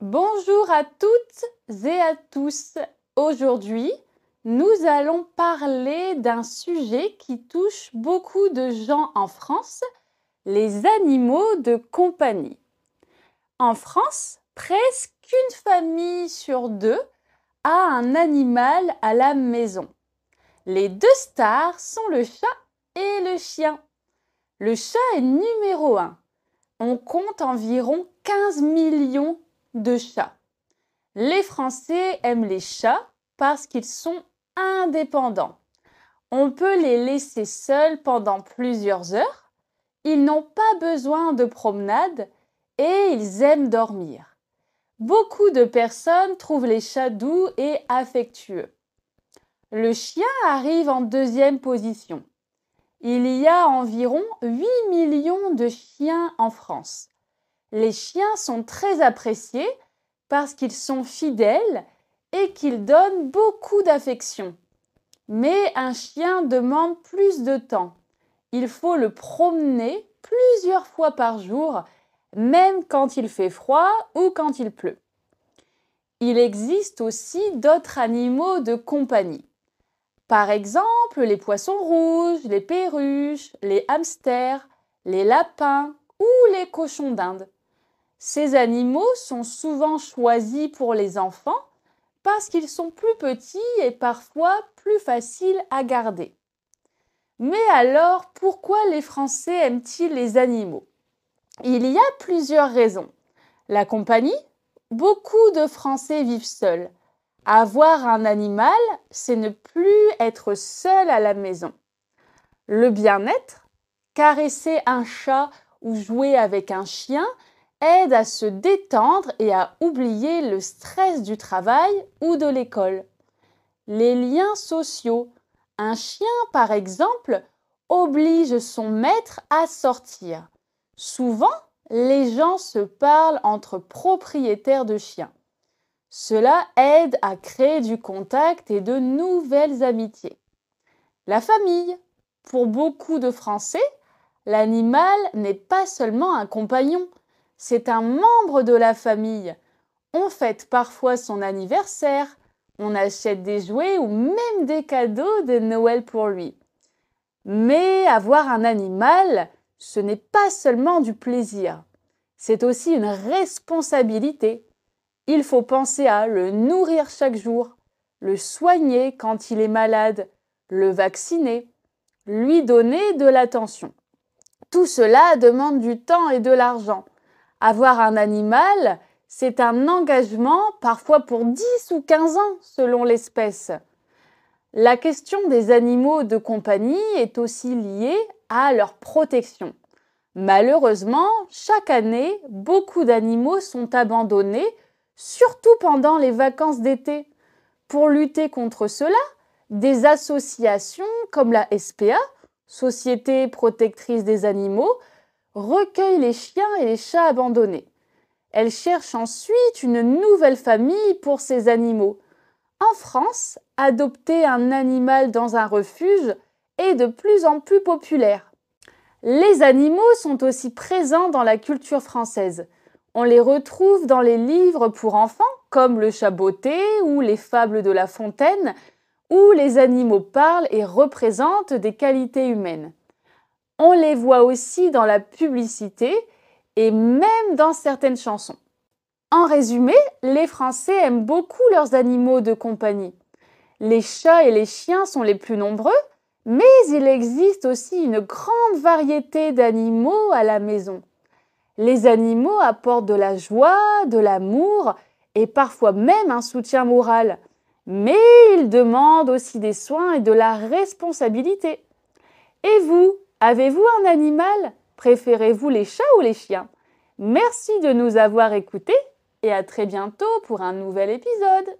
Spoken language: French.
Bonjour à toutes et à tous. Aujourd'hui, nous allons parler d'un sujet qui touche beaucoup de gens en France, les animaux de compagnie. En France, presque une famille sur deux a un animal à la maison. Les deux stars sont le chat et le chien. Le chat est numéro 1. On compte environ 15 millions de chats. Les Français aiment les chats parce qu'ils sont indépendants. On peut les laisser seuls pendant plusieurs heures. Ils n'ont pas besoin de promenade et ils aiment dormir. Beaucoup de personnes trouvent les chats doux et affectueux. Le chien arrive en deuxième position. Il y a environ 8 millions de chiens en France. Les chiens sont très appréciés parce qu'ils sont fidèles et qu'ils donnent beaucoup d'affection. Mais un chien demande plus de temps. Il faut le promener plusieurs fois par jour, même quand il fait froid ou quand il pleut. Il existe aussi d'autres animaux de compagnie. Par exemple, les poissons rouges, les perruches, les hamsters, les lapins ou les cochons d'Inde. Ces animaux sont souvent choisis pour les enfants parce qu'ils sont plus petits et parfois plus faciles à garder. Mais alors, pourquoi les Français aiment-ils les animaux? Il y a plusieurs raisons. La compagnie, beaucoup de Français vivent seuls. Avoir un animal, c'est ne plus être seul à la maison. Le bien-être, caresser un chat ou jouer avec un chien aide à se détendre et à oublier le stress du travail ou de l'école. Les liens sociaux. Un chien, par exemple, oblige son maître à sortir. Souvent, les gens se parlent entre propriétaires de chiens. Cela aide à créer du contact et de nouvelles amitiés. La famille. Pour beaucoup de Français, l'animal n'est pas seulement un compagnon, c'est un membre de la famille. On fête parfois son anniversaire, on achète des jouets ou même des cadeaux de Noël pour lui. Mais avoir un animal, ce n'est pas seulement du plaisir, c'est aussi une responsabilité. Il faut penser à le nourrir chaque jour, le soigner quand il est malade, le vacciner, lui donner de l'attention. Tout cela demande du temps et de l'argent. Avoir un animal, c'est un engagement parfois pour 10 ou 15 ans selon l'espèce. La question des animaux de compagnie est aussi liée à leur protection. Malheureusement, chaque année, beaucoup d'animaux sont abandonnés, surtout pendant les vacances d'été. Pour lutter contre cela, des associations comme la SPA, Société protectrice des animaux, recueillent les chiens et les chats abandonnés. Elle cherche ensuite une nouvelle famille pour ces animaux. En France, adopter un animal dans un refuge est de plus en plus populaire. Les animaux sont aussi présents dans la culture française. On les retrouve dans les livres pour enfants, comme Le Chat botté ou Les Fables de La Fontaine, où les animaux parlent et représentent des qualités humaines. On les voit aussi dans la publicité et même dans certaines chansons. En résumé, les Français aiment beaucoup leurs animaux de compagnie. Les chats et les chiens sont les plus nombreux, mais il existe aussi une grande variété d'animaux à la maison. Les animaux apportent de la joie, de l'amour et parfois même un soutien moral. Mais ils demandent aussi des soins et de la responsabilité. Et vous, avez-vous un animal? Préférez-vous les chats ou les chiens? Merci de nous avoir écoutés et à très bientôt pour un nouvel épisode.